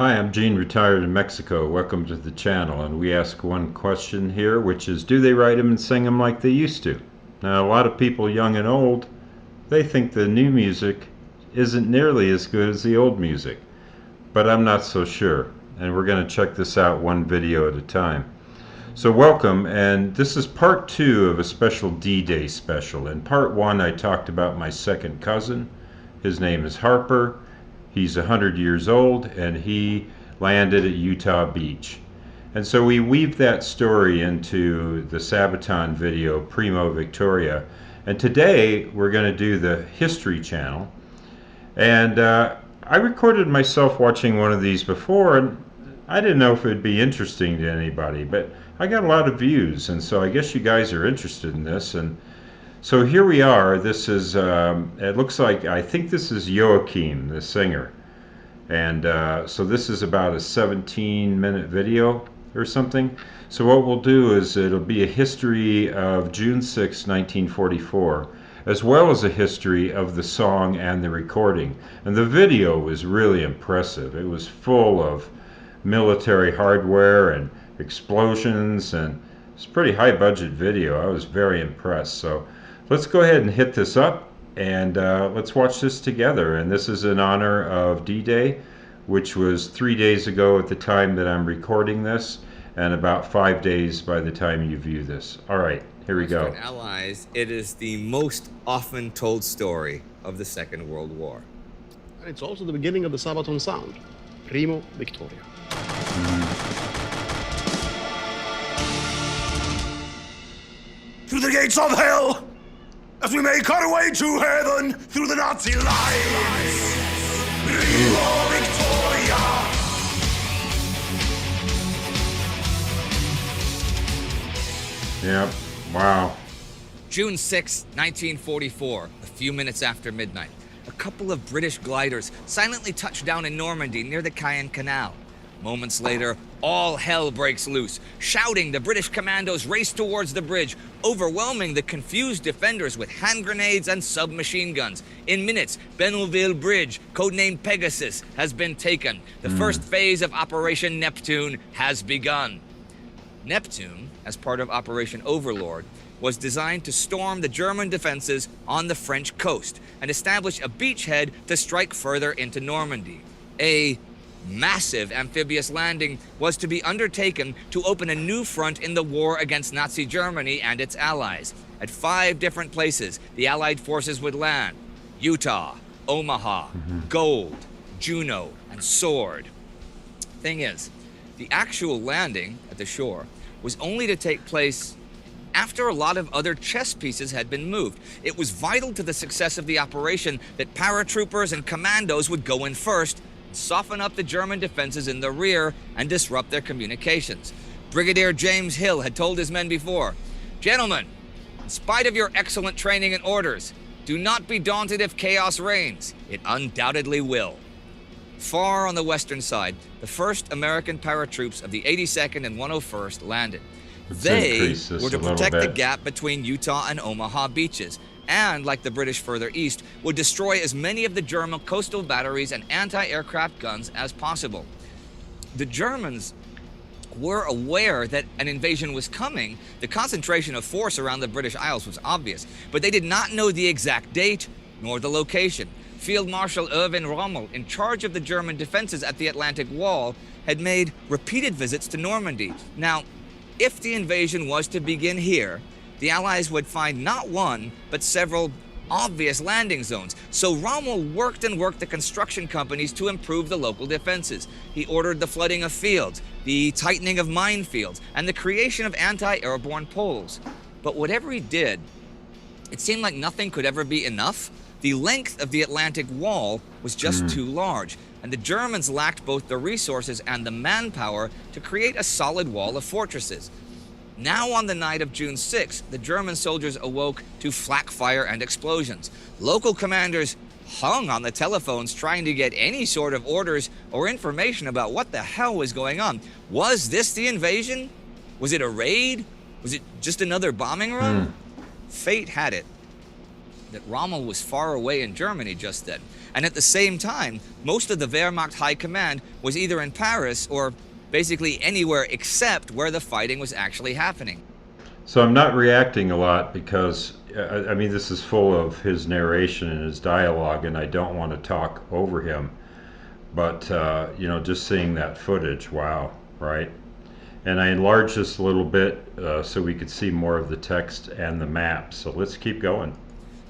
Hi, I'm Gene, retired in Mexico. Welcome to the channel. And we ask one question here, which is, do they write them and sing them like they used to? Now, a lot of people, young and old, they think the new music isn't nearly as good as the old music. But I'm not so sure. And we're going to check this out one video at a time. So welcome, and this is part 2 of a special D-Day special. In part 1, I talked about my second cousin. His name is Harper. He's 100 years old, and he landed at Utah Beach. And so we weave that story into the Sabaton video, Primo Victoria. And today we're going to do the History Channel. And I recorded myself watching one of these before, and I didn't know if it would be interesting to anybody, but I got a lot of views, and so I guess you guys are interested in this. And so here we are. This is, it looks like, I think this is Joachim, the singer. And so this is about a 17-minute video or something. So what we'll do is it'll be a history of June 6, 1944, as well as a history of the song and the recording. And the video was really impressive. It was full of military hardware and explosions, and it's a pretty high budget video. I was very impressed. So let's go ahead and hit this up, and let's watch this together. And this is in honor of D-Day, which was 3 days ago at the time that I'm recording this, and about 5 days by the time you view this. All right, here we go. For Allies, it is the most often told story of the Second World War. And it's also the beginning of the Sabaton sound, Primo Victoria. Through the gates of hell, as we make our way to heaven, through the Nazi lines, Primo Victoria. Yep, wow. June 6, 1944, a few minutes after midnight, a couple of British gliders silently touched down in Normandy near the Caen Canal. Moments later, all hell breaks loose. Shouting, the British commandos race towards the bridge, overwhelming the confused defenders with hand grenades and submachine guns. In minutes, Benouville Bridge, codenamed Pegasus, has been taken. The first phase of Operation Neptune has begun. Neptune, as part of Operation Overlord, was designed to storm the German defenses on the French coast and establish a beachhead to strike further into Normandy. A massive amphibious landing was to be undertaken to open a new front in the war against Nazi Germany and its allies. At 5 different places, the Allied forces would land: Utah, Omaha, Gold, Juneau, and Sword. Thing is, the actual landing at the shore was only to take place after a lot of other chess pieces had been moved. It was vital to the success of the operation that paratroopers and commandos would go in first, soften up the German defenses in the rear, and disrupt their communications. Brigadier James Hill had told his men before, "Gentlemen, in spite of your excellent training and orders, do not be daunted if chaos reigns. It undoubtedly will." Far on the western side, the 1st American paratroops of the 82nd and 101st landed. They were to protect the gap between Utah and Omaha beaches, and, like the British further east, would destroy as many of the German coastal batteries and anti-aircraft guns as possible. The Germans were aware that an invasion was coming. The concentration of force around the British Isles was obvious, but they did not know the exact date nor the location. Field Marshal Erwin Rommel, in charge of the German defenses at the Atlantic Wall, had made repeated visits to Normandy. Now, if the invasion was to begin here, the Allies would find not one, but several obvious landing zones. So Rommel worked the construction companies to improve the local defenses. He ordered the flooding of fields, the tightening of minefields, and the creation of anti-airborne poles. But whatever he did, it seemed like nothing could ever be enough. The length of the Atlantic Wall was just too large, and the Germans lacked both the resources and the manpower to create a solid wall of fortresses. Now, on the night of June 6th, the German soldiers awoke to flak fire and explosions. Local commanders hung on the telephones trying to get any sort of orders or information about what the hell was going on. Was this the invasion? Was it a raid? Was it just another bombing run? Fate had it that Rommel was far away in Germany just then, and at the same time, most of the Wehrmacht High Command was either in Paris or basically anywhere except where the fighting was actually happening. So I'm not reacting a lot because, I mean, this is full of his narration and his dialogue, and I don't want to talk over him. But, you know, just seeing that footage, wow, right? And I enlarged this a little bit so we could see more of the text and the map. So let's keep going.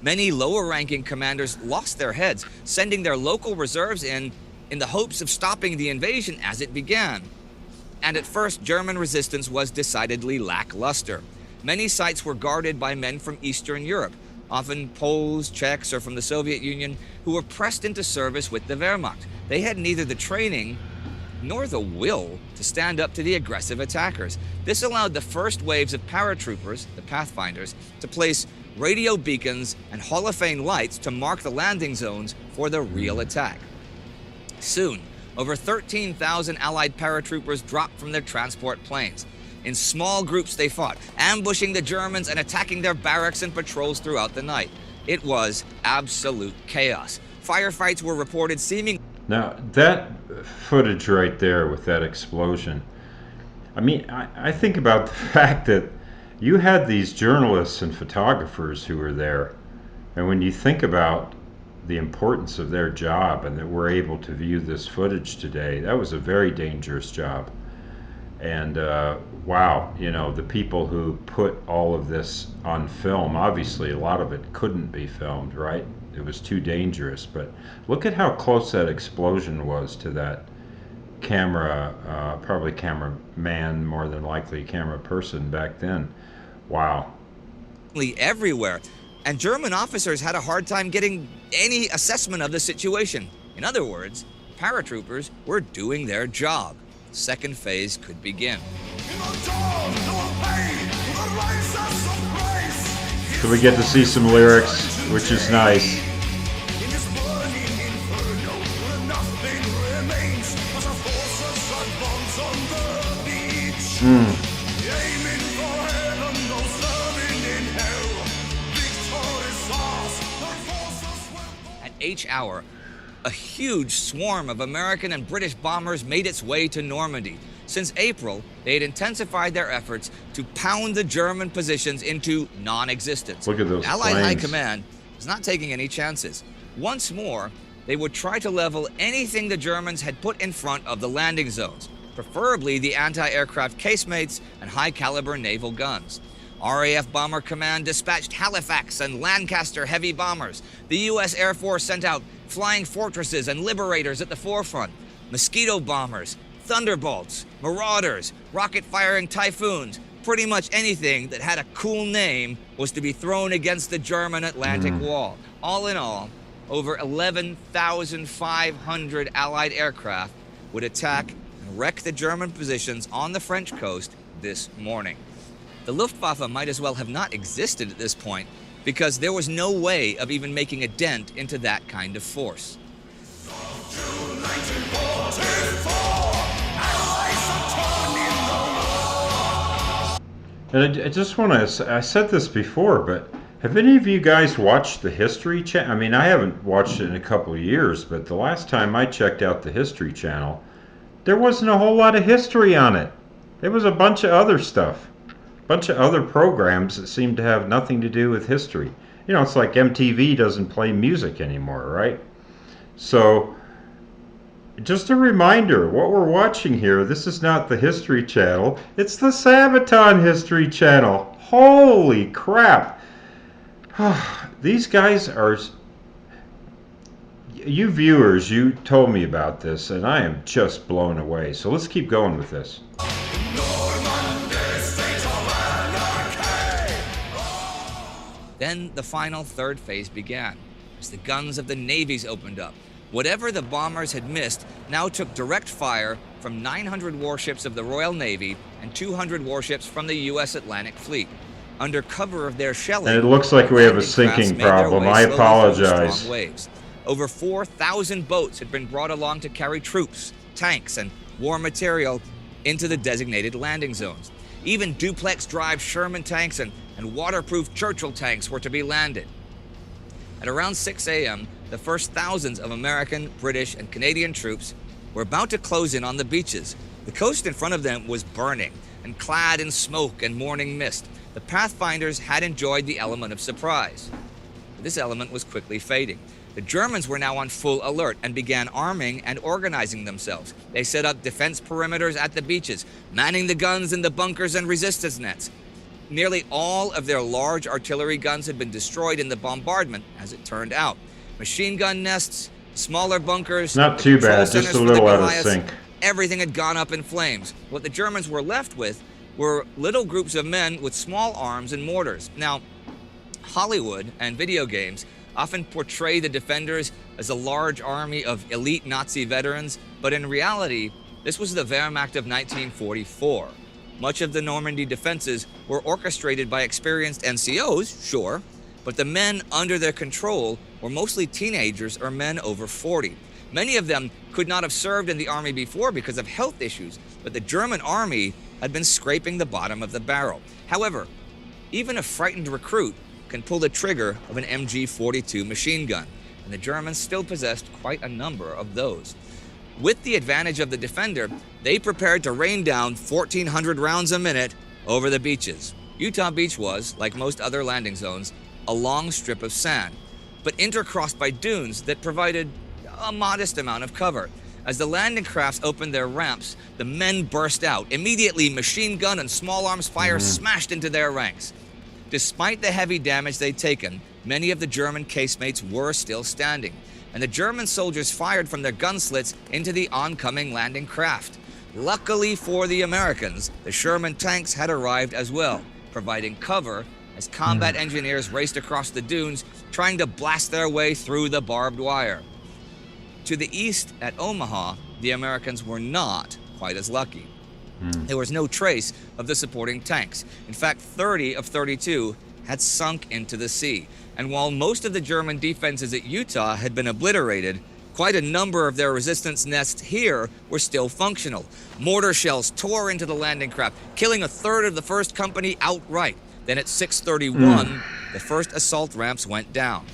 Many lower-ranking commanders lost their heads, sending their local reserves in the hopes of stopping the invasion as it began. And at first, German resistance was decidedly lackluster. Many sites were guarded by men from Eastern Europe, often Poles, Czechs, or from the Soviet Union, who were pressed into service with the Wehrmacht. They had neither the training nor the will to stand up to the aggressive attackers. This allowed the first waves of paratroopers, the Pathfinders, to place radio beacons and Hall of Fame lights to mark the landing zones for the real attack. Soon, over 13,000 Allied paratroopers dropped from their transport planes. In small groups they fought, ambushing the Germans and attacking their barracks and patrols throughout the night. It was absolute chaos. Firefights were reported seeming... Now, that footage right there with that explosion, I mean, I think about the fact that you had these journalists and photographers who were there, and when you think about the importance of their job and that we're able to view this footage today, that was a very dangerous job. And wow, you know, the people who put all of this on film, obviously a lot of it couldn't be filmed, right? It was too dangerous. But look at how close that explosion was to that camera, probably cameraman, more than likely camera person back then. Wow. Everywhere, and German officers had a hard time getting any assessment of the situation. In other words, paratroopers were doing their job. The second phase could begin. So we get to see some lyrics, which is nice. At each hour, a huge swarm of American and British bombers made its way to Normandy. Since April, they had intensified their efforts to pound the German positions into non-existence. Look at those Allied planes. High Command was not taking any chances. Once more, they would try to level anything the Germans had put in front of the landing zones, preferably the anti-aircraft casemates and high-caliber naval guns. RAF Bomber Command dispatched Halifax and Lancaster heavy bombers. The U.S. Air Force sent out Flying Fortresses and Liberators at the forefront, Mosquito bombers, Thunderbolts, Marauders, rocket-firing Typhoons. Pretty much anything that had a cool name was to be thrown against the German Atlantic Wall. All in all, over 11,500 Allied aircraft would attack and wreck the German positions on the French coast this morning. The Luftwaffe might as well have not existed at this point, because there was no way of even making a dent into that kind of force. And I just want to, I said this before, but have any of you guys watched the History Channel? I mean, I haven't watched it in a couple of years, but the last time I checked out the History Channel, there wasn't a whole lot of history on it. There was a bunch of other stuff. Bunch of other programs that seem to have nothing to do with history. You know, it's like MTV doesn't play music anymore, right? So, just a reminder, what we're watching here, this is not the History Channel, it's the Sabaton History Channel. Holy crap! These guys are... You viewers, you told me about this, and I am just blown away. So let's keep going with this. Then the final third phase began, as the guns of the navies opened up. Whatever the bombers had missed now took direct fire from 900 warships of the Royal Navy and 200 warships from the U.S. Atlantic Fleet. Under cover of their shelling, and it looks like we have a landing crafts sinking made their problem. way I slowly through the apologize. strong waves. Over 4,000 boats had been brought along to carry troops, tanks, and war material into the designated landing zones. Even duplex-drive Sherman tanks and waterproof Churchill tanks were to be landed. At around 6 a.m., the first thousands of American, British, and Canadian troops were about to close in on the beaches. The coast in front of them was burning, and clad in smoke and morning mist, the Pathfinders had enjoyed the element of surprise. But this element was quickly fading. The Germans were now on full alert and began arming and organizing themselves. They set up defense perimeters at the beaches, manning the guns in the bunkers and resistance nets. Nearly all of their large artillery guns had been destroyed in the bombardment, as it turned out. Machine gun nests, smaller bunkers, Not too control bad, centers just a for the little out of Goliaths, sync. everything had gone up in flames. What the Germans were left with were little groups of men with small arms and mortars. Now, Hollywood and video games often portray the defenders as a large army of elite Nazi veterans, but in reality, this was the Wehrmacht of 1944. Much of the Normandy defenses were orchestrated by experienced NCOs, sure, but the men under their control were mostly teenagers or men over 40. Many of them could not have served in the army before because of health issues, but the German army had been scraping the bottom of the barrel. However, even a frightened recruit can pull the trigger of an MG-42 machine gun, and the Germans still possessed quite a number of those. With the advantage of the defender, they prepared to rain down 1,400 rounds a minute over the beaches. Utah Beach was, like most other landing zones, a long strip of sand, but intercrossed by dunes that provided a modest amount of cover. As the landing crafts opened their ramps, the men burst out. Immediately, machine gun and small arms fire smashed into their ranks. Despite the heavy damage they'd taken, many of the German casemates were still standing, and the German soldiers fired from their gun slits into the oncoming landing craft. Luckily for the Americans, the Sherman tanks had arrived as well, providing cover as combat engineers raced across the dunes, trying to blast their way through the barbed wire. To the east at Omaha, the Americans were not quite as lucky. There was no trace of the supporting tanks. In fact, 30 of 32 had sunk into the sea. And while most of the German defenses at Utah had been obliterated, quite a number of their resistance nests here were still functional. Mortar shells tore into the landing craft, killing a third of the first company outright. Then at 6:31, the first assault ramps went down.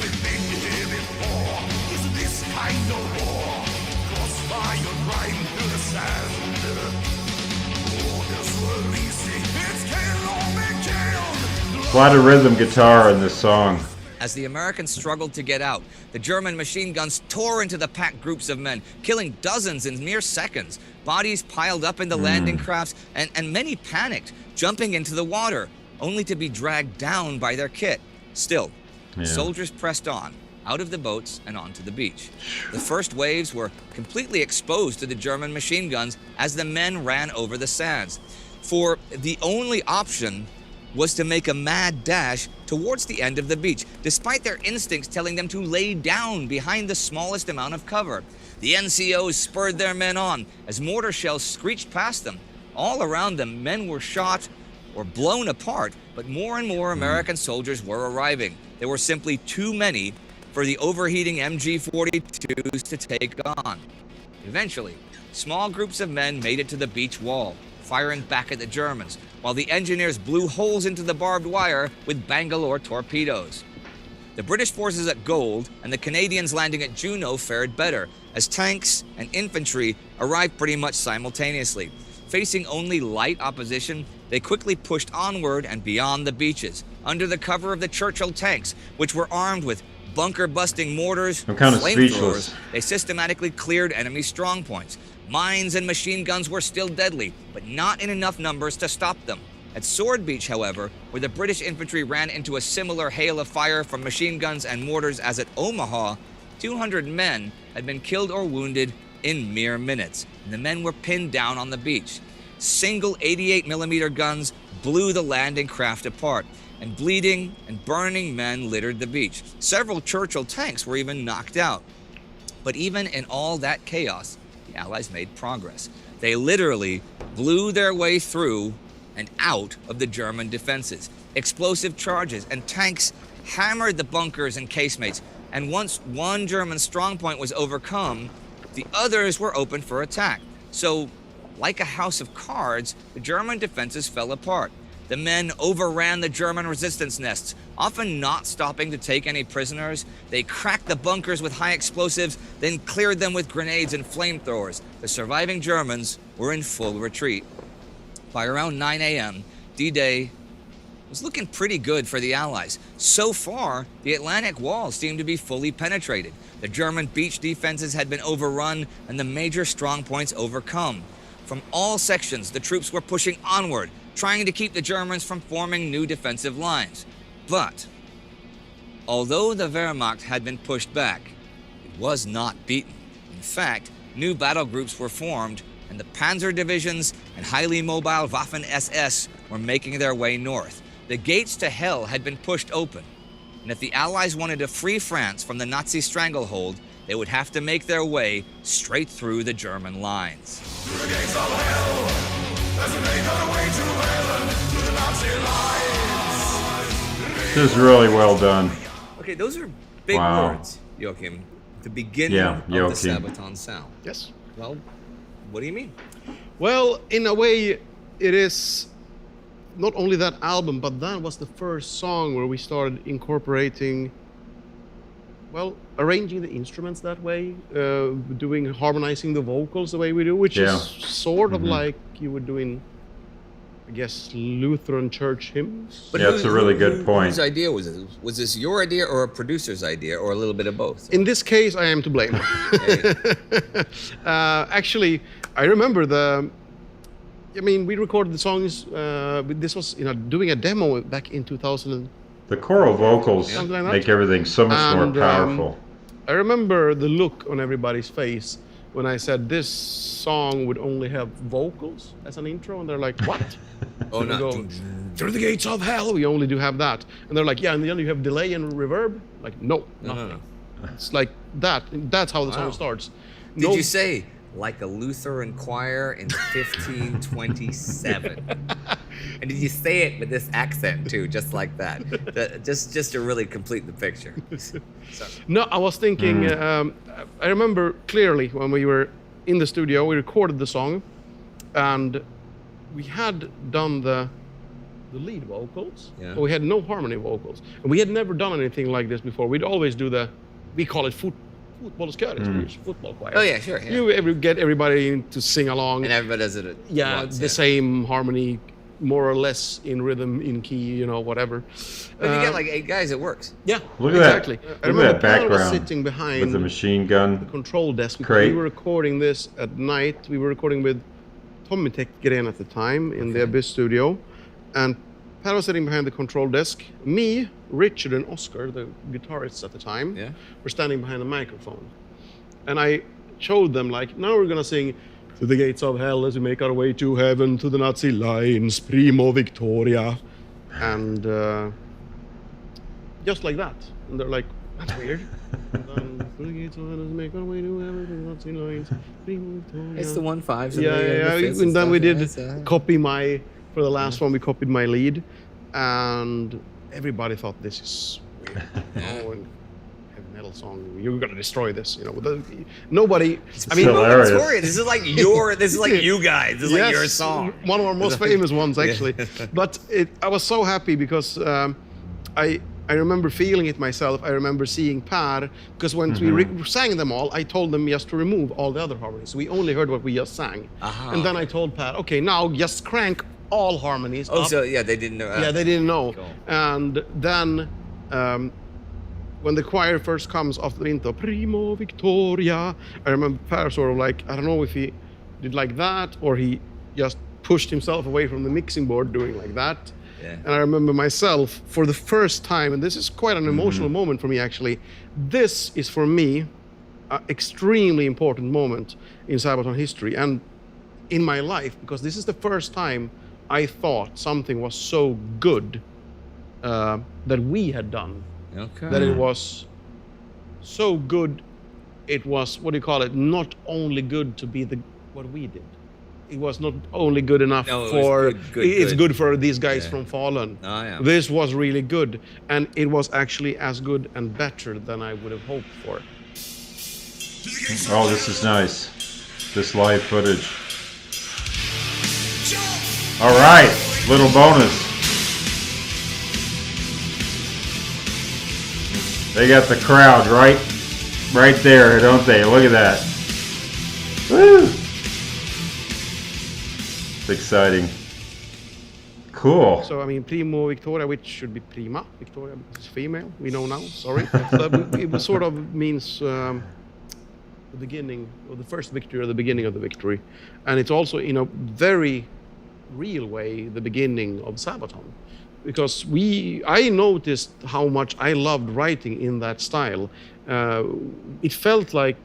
We've been here before. Is this kind of war? Crossfire right through the sand. Orders were easy. It's kill or be killed. A lot of rhythm guitar in this song. As the Americans struggled to get out, the German machine guns tore into the packed groups of men, killing dozens in mere seconds. Bodies piled up in the landing crafts, and many panicked, jumping into the water, only to be dragged down by their kit. Still, soldiers pressed on, out of the boats and onto the beach. The first waves were completely exposed to the German machine guns as the men ran over the sands. For the only option was to make a mad dash towards the end of the beach, despite their instincts telling them to lay down behind the smallest amount of cover. The NCOs spurred their men on as mortar shells screeched past them. All around them, men were shot or blown apart, but more and more American soldiers were arriving. There were simply too many for the overheating MG-42s to take on. Eventually, small groups of men made it to the beach wall, firing back at the Germans, while the engineers blew holes into the barbed wire with Bangalore torpedoes. The British forces at Gold and the Canadians landing at Juneau fared better, as tanks and infantry arrived pretty much simultaneously. Facing only light opposition, they quickly pushed onward and beyond the beaches, under the cover of the Churchill tanks, which were armed with bunker-busting mortars, I'm kind of flamethrowers. speechless. They systematically cleared enemy strongpoints. Mines and machine guns were still deadly, but not in enough numbers to stop them. At Sword Beach, however, where the British infantry ran into a similar hail of fire from machine guns and mortars as at Omaha, 200 men had been killed or wounded in mere minutes, and the men were pinned down on the beach. Single 88mm guns blew the landing craft apart, and bleeding and burning men littered the beach. Several Churchill tanks were even knocked out. But even in all that chaos, the Allies made progress. They literally blew their way through and out of the German defenses. Explosive charges and tanks hammered the bunkers and casemates, and once one German strongpoint was overcome, the others were open for attack. So, like a house of cards, the German defenses fell apart. The men overran the German resistance nests, often not stopping to take any prisoners. They cracked the bunkers with high explosives, then cleared them with grenades and flamethrowers. The surviving Germans were in full retreat. By around 9 a.m., D-Day was looking pretty good for the Allies. So far, the Atlantic Wall seemed to be fully penetrated. The German beach defenses had been overrun and the major strong points overcome. From all sections, the troops were pushing onward, trying to keep the Germans from forming new defensive lines. But, although the Wehrmacht had been pushed back, it was not beaten. In fact, new battle groups were formed, and the Panzer divisions and highly mobile Waffen-SS were making their way north. The gates to hell had been pushed open, and if the Allies wanted to free France from the Nazi stranglehold, they would have to make their way straight through the German lines. Through the gates of hell, as they make their way to heaven, through the Nazi lines. This is really well done. Okay, those are big Wow. words, Joachim. The beginning Yeah, of the Joachim. Sabaton sound. Yes. Well, what do you mean? Well, in a way, it is not only that album, but that was the first song where we started incorporating, well, arranging the instruments that way, harmonizing the vocals the way we do, which Yeah. is sort of like you would do in, I guess, Lutheran church hymns. Yeah, that's a really good point. Whose idea was this? Was this your idea or a producer's idea or a little bit of both? In this case, I am to blame. Actually, I remember we recorded the songs. This was, doing a demo back in 2000. The choral vocals Something like that. make everything so much more And, powerful. I remember the look on everybody's face when I said this song would only have vocals as an intro, and they're like, "What?" Oh, And we no. go, "Through the gates of hell, we only do have that." And they're like, "Yeah, and then you have delay and reverb." Like, no, No, nothing. no. It's like that. That's how the Wow. song starts. Did you say like a Lutheran choir in 1527? And did you say it with this accent too, just like that? Just to really complete the picture. So, No, I was thinking. I remember clearly when we were in the studio, we recorded the song, and we had done the lead vocals, Yeah. but we had no harmony vocals, and we had never done anything like this before. We'd always do we call it fotbollskör in Swedish, football choir. oh yeah, sure. Yeah. You get everybody in to sing along. And everybody does it at Yeah, once, the same harmony, more or less in rhythm, in key, whatever. If you get like 8 guys, it works. Yeah, Look at that. exactly. Look I at remember that Paul was background sitting behind with the machine gun. control desk because Crate. we were recording this at night. We were recording with Tommy Tekgren at the time in the Abyss studio, and Pat was sitting behind the control desk. Me, Richard, and Oscar, the guitarists at the time, Yeah. were standing behind the microphone. And I showed them, like, now we're gonna sing "To the gates of hell as we make our way to heaven, to the Nazi lines, Primo Victoria," and just like that. And they're like, "That's weird." And then, "To the gates of hell as we make our way to heaven, to the Nazi lines, Primo Victoria." It's the 1/5s. and Yeah, the yeah. fifths And then we did stuff. copy for the last one, we copied my lead, and everybody thought this is weird. Oh, and heavy metal song, you're gonna destroy this, nobody. I mean, Still hilarious. Victoria, this is like you guys. This is like your yes, song. one of our most famous ones, actually. But I was so happy because I remember feeling it myself. I remember seeing Per, because when we sang them all, I told them just to remove all the other harmonies. We only heard what we just sang. Aha, And then I told Per, okay, now just crank all harmonies Oh, up. so yeah, they didn't know. Yeah, they didn't know. Cool. And then when the choir first comes after the intro, Primo Victoria, I remember Per sort of like, I don't know if he did like that or he just pushed himself away from the mixing board doing like that. Yeah. And I remember myself for the first time, and this is quite an emotional moment for me actually. This is for me an extremely important moment in Sabaton history and in my life, because this is the first time I thought something was so good that we had done, Okay. that it was so good. It was, what do you call it? Not only good to be what we did. It was not only good enough No, it was for. good, it's good. good for these guys Yeah. from Fallen. Oh, yeah. This was really good, and it was actually as good and better than I would have hoped for. Oh, this is nice. This live footage. All right, little bonus. They got the crowd right there, don't they? Look at that. Woo! It's exciting. Cool. So I mean, Primo Victoria, which should be Prima Victoria because it's female. We know now. Sorry. So it sort of means the beginning, or the first victory, or the beginning of the victory, and it's also, in a very real way, the beginning of Sabaton, because I noticed how much I loved writing in that style. It felt like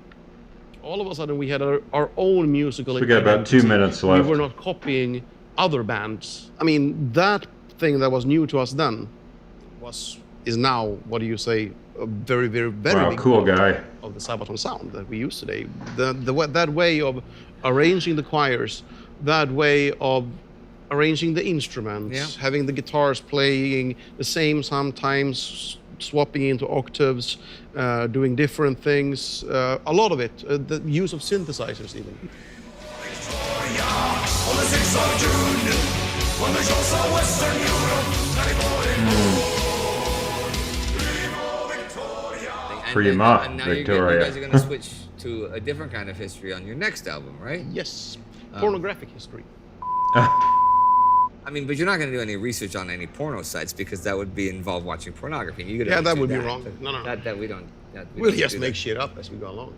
all of a sudden we had our own musical. So we got about 2 minutes left. We were not copying other bands. I mean, that thing that was new to us then is now, what do you say, a very, very, very wow, big cool part guy. of the Sabaton sound that we use today. That way of arranging the choirs, that way of arranging the instruments, Yeah. having the guitars playing the same sometimes, swapping into octaves, doing different things. A lot of it, the use of synthesizers even. On the 6th of June, when the shores of Western Europe, Primo Victoria. Prima and now Victoria. you guys are going to switch to a different kind of history on your next album, right? Yes, pornographic history. I mean, but you're not going to do any research on any porno sites because that would be involve watching pornography. You Yeah, that would be wrong. No. That we don't. We'll don't just do make that. shit up as we go along.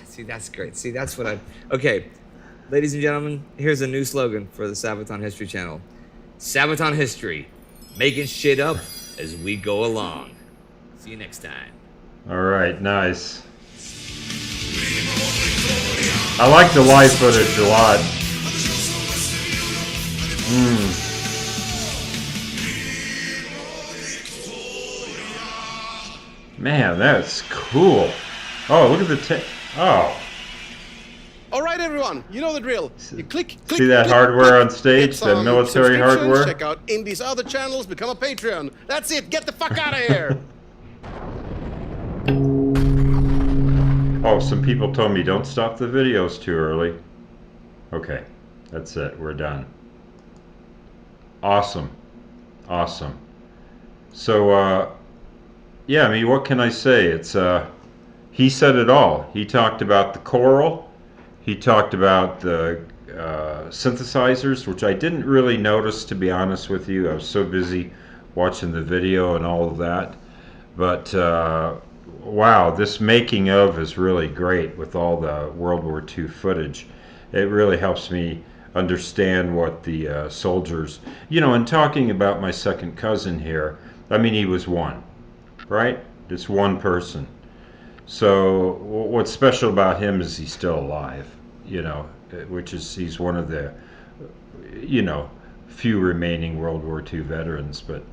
See, that's great. See, that's what I. Okay, ladies and gentlemen, here's a new slogan for the Sabaton History Channel: Sabaton History, making shit up as we go along. See you next time. All right, nice. I like the live footage a lot. Man, that's cool. Oh, look at the oh. All right, everyone, you know the drill. You click. See that click, hardware click, on stage, get that some military subscriptions, hardware? Check out Indy's other channels, become a Patreon. That's it. Get the fuck out of here. Oh, some people told me don't stop the videos too early. Okay, that's it. We're done. Awesome. Awesome. So, yeah, I mean, what can I say? It's, he said it all. He talked about the choral. He talked about the synthesizers, which I didn't really notice, to be honest with you. I was so busy watching the video and all of that. But, wow, this making of is really great with all the World War II footage. It really helps me understand what the soldiers, you know, and talking about my second cousin here, I mean, he was one, right? Just one person. So what's special about him is he's still alive, you know, which is he's one of the, you know, few remaining World War II veterans, but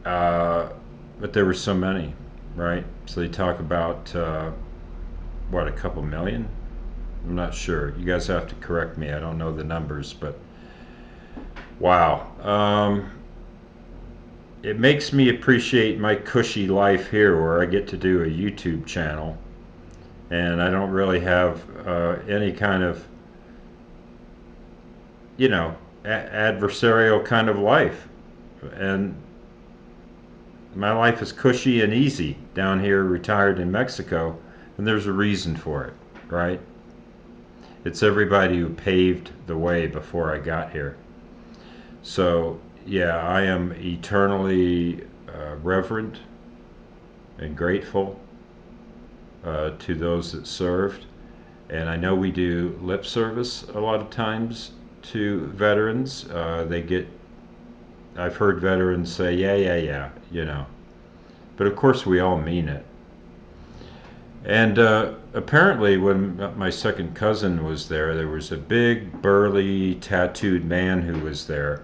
there were so many, right? So they talk about, what, a couple million? I'm not sure. You guys have to correct me. I don't know the numbers, but wow. It makes me appreciate my cushy life here where I get to do a YouTube channel and I don't really have any kind of, you know, adversarial kind of life. And my life is cushy and easy down here, retired in Mexico, and there's a reason for it, right? It's everybody who paved the way before I got here. So, yeah, I am eternally reverent and grateful to those that served. And I know we do lip service a lot of times to veterans. I've heard veterans say, yeah, you know. But of course we all mean it. And apparently when my second cousin was there was a big, burly, tattooed man who was there.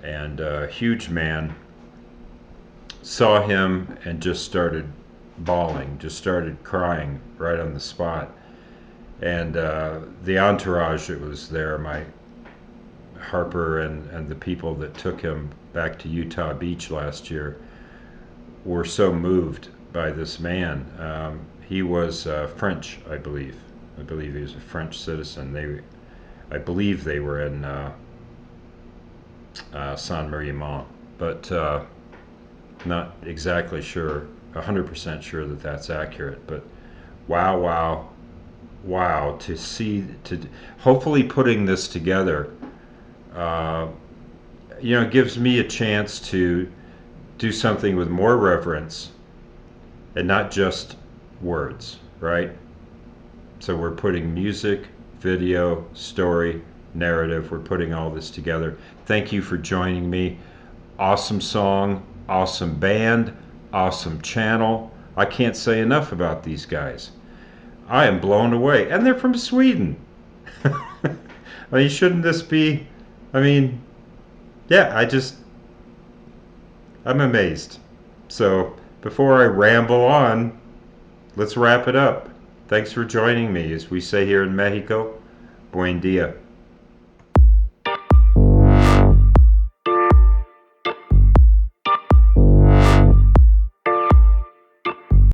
And a huge man saw him and just started bawling, just started crying right on the spot. And the entourage that was there, my Harper and the people that took him back to Utah Beach last year, were so moved by this man. He was French, I believe. I believe he was a French citizen. I believe they were in Saint Marie Mont, but not exactly sure 100% sure that that's accurate. But wow, wow, wow, to see, to hopefully putting this together, gives me a chance to do something with more reverence and not just words, right? So we're putting music, video, story, narrative, we're putting all this together. Thank you for joining me. Awesome song, awesome band, awesome channel. I can't say enough about these guys. I am blown away. And they're from Sweden. I mean, shouldn't this be, I mean, yeah, I'm amazed. So before I ramble on, let's wrap it up. Thanks for joining me. As we say here in Mexico, buen dia.